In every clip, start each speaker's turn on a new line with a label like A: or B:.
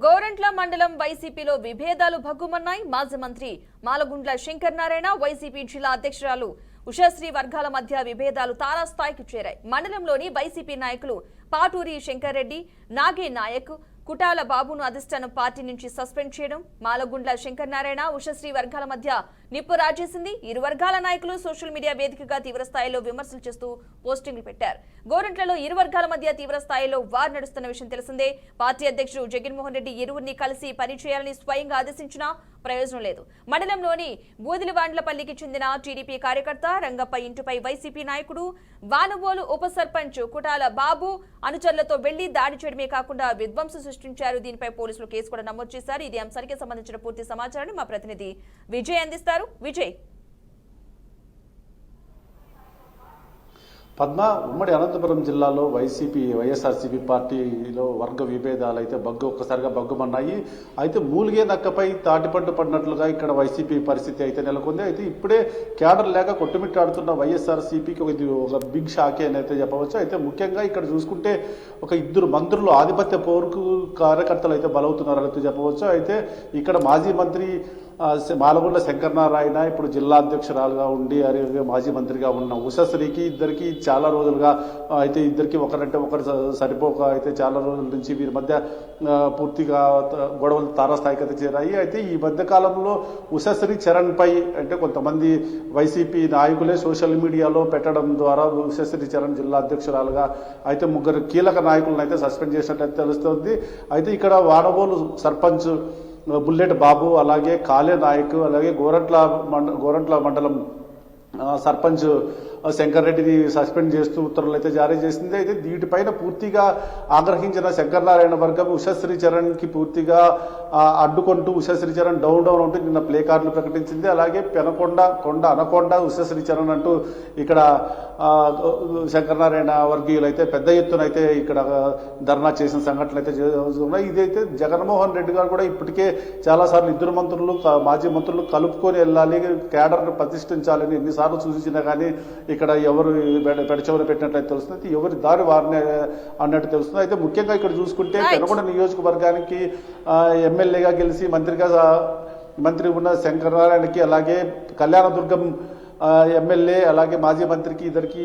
A: గోరంట్ల మండలం వైసీపీలో విభేదాలు భగ్గుమన్నాయి. మాజీ మంత్రి మాలగుండ్ల శంకర్ నారాయణ, వైసీపీ జిల్లా అధ్యక్షురాలు ఉషశ్రీ వర్గాల మధ్య విభేదాలు తారాస్థాయికి చేరాయి. మండలంలోని వైసీపీ నాయకులు పాటూరి శంకర్ రెడ్డి, నాగే నాయక్, కుటాల బాబును అధిష్టానం పార్టీ నుంచి సస్పెండ్ చేయడం, మాలగుండ్ల శంకర్ నారాయణ, ఉషశ్రీ వర్గాల మధ్య నిప్పు రాజేసింది. ఇరు వర్గాల నాయకులు సోషల్ మీడియా వేదికగా తీవ్రస్థాయిలో విమర్శలు చేస్తూ పోస్టింగ్లు పెట్టారు. గోరంట్లలో ఇరు వర్గాల మధ్య తీవ్రస్థాయిలో వార్ నడుస్తున్న విషయం తెలిసిందే. పార్టీ అధ్యక్షుడు జగన్మోహన్ రెడ్డి ఇరువురిని కలిసి పనిచేయాలని స్వయంగా ఆదేశించినా ప్రయోజనం లేదు. మండలంలోని బూదిలివాండ్లపల్లికి చెందిన టీడీపీ కార్యకర్త రంగప్ప ఇంటిపై వైసీపీ నాయకుడు వానువోలు ఉప సర్పంచ్ కుటాల బాబు అనుచరులతో వెళ్లి దాడి చేయడమే కాకుండా విధ్వంసం సృష్టించారు. దీనిపై పోలీసులు కేసు కూడా నమోదు చేశారు. ఇది అంశానికి సంబంధించిన పూర్తి సమాచారాన్ని మా ప్రతినిధి విజయ్ అందిస్తారు. విజయ్,
B: పద్మ, ఉమ్మడి అనంతపురం జిల్లాలో వైఎస్ఆర్సీపీ పార్టీలో వర్గ విభేదాలు అయితే ఒక్కసారిగా బగ్గుమన్నాయి. అయితే మూలిగే నక్కపై తాటిపండు పడినట్లుగా ఇక్కడ వైసీపీ పరిస్థితి అయితే నెలకొంది. అయితే ఇప్పుడే క్యాడర్ లేక కొట్టుమిట్టాడుతున్న వైఎస్ఆర్సీపీకి ఇది ఒక బిగ్ షాకే అని అయితే చెప్పవచ్చు. అయితే ముఖ్యంగా ఇక్కడ చూసుకుంటే ఒక ఇద్దరు మంత్రులు ఆధిపత్య పోరుకు కార్యకర్తలు అయితే బలవుతున్నారని అయితే చెప్పవచ్చు. అయితే ఇక్కడ మాజీ మంత్రి మాలగుండ్ల శంకర్ నారాయణ ఇప్పుడు జిల్లా అధ్యక్షురాలుగా ఉండి మాజీ మంత్రిగా ఉన్న ఉషశ్రీకి ఇద్దరికి చాలా రోజులుగా అయితే ఇద్దరికి ఒకరంటే ఒకరు సరిపోక అయితే చాలా రోజుల నుంచి వీరి మధ్య పూర్తిగా గొడవలు తారాస్థాయికి అయితే చేరాయి. అయితే ఈ మధ్య కాలంలో ఉషశ్రీ చరణ్ పై అంటే కొంతమంది వైసీపీ నాయకులే సోషల్ మీడియాలో పెట్టడం ద్వారా ఉషశ్రీ చరణ్ జిల్లా అధ్యక్షురాలుగా అయితే ముగ్గురు కీలక నాయకులను అయితే సస్పెండ్ చేసినట్లయితే తెలుస్తుంది. అయితే ఇక్కడ వానవోలు సర్పంచ్ బుల్లెట్ బాబు, అలాగే కాళే నాయక్, అలాగే గోరంట్ల మండలం సర్పంచ్ శంకర్ రెడ్డిని సస్పెండ్ చేస్తూ ఉత్తర్వులు అయితే జారీ చేసింది. అయితే వీటిపైన పూర్తిగా ఆగ్రహించిన శంకర్ నారాయణ వర్గం ఉషశ్రీ చరణ్ కి పూర్తిగా అడ్డుకుంటూ ఉషశ్రీ చరణ్ డౌన్ అంటూ నిన్న ప్లే కార్డులు ప్రకటించింది. అలాగే అనకొండ ఉషశ్రీ చరణ్ అంటూ ఇక్కడ శంకర్ నారాయణ వర్గీయులు అయితే పెద్ద ఎత్తున అయితే ఇక్కడ ధర్నా చేసిన సంఘటనలు అయితే ఉన్నాయి. ఇదైతే జగన్మోహన్ రెడ్డి గారు కూడా ఇప్పటికే చాలాసార్లు ఇద్దరు మంత్రులు మాజీ మంత్రులు కలుపుకొని వెళ్ళాలి, కేడర్ను ప్రతిష్ఠించాలని ఎన్నిసార్లు సూచించినా కానీ ఇక్కడ ఎవరు పెడచెవరు పెట్టినట్లయితే తెలుస్తుంది, ఎవరి దారి వారిని అన్నట్టు తెలుస్తుంది. అయితే ముఖ్యంగా ఇక్కడ చూసుకుంటే పెనుగొండ నియోజకవర్గానికి ఎమ్మెల్యేగా గెలిచి మంత్రి ఉన్న శంకర్ నారాయణకి, అలాగే కళ్యాణదుర్గం ఎమ్మెల్యే, అలాగే మాజీ మంత్రికి ఇద్దరికి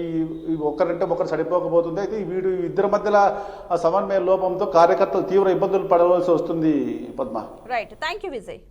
B: ఒకరంటే ఒకరు సరిపోకపోతుంది. అయితే ఇద్దరి మధ్యలో సమన్వయ లోపంతో కార్యకర్తలు తీవ్ర ఇబ్బందులు పడవలసి వస్తుంది. Padma,
A: right, thank you Vijay.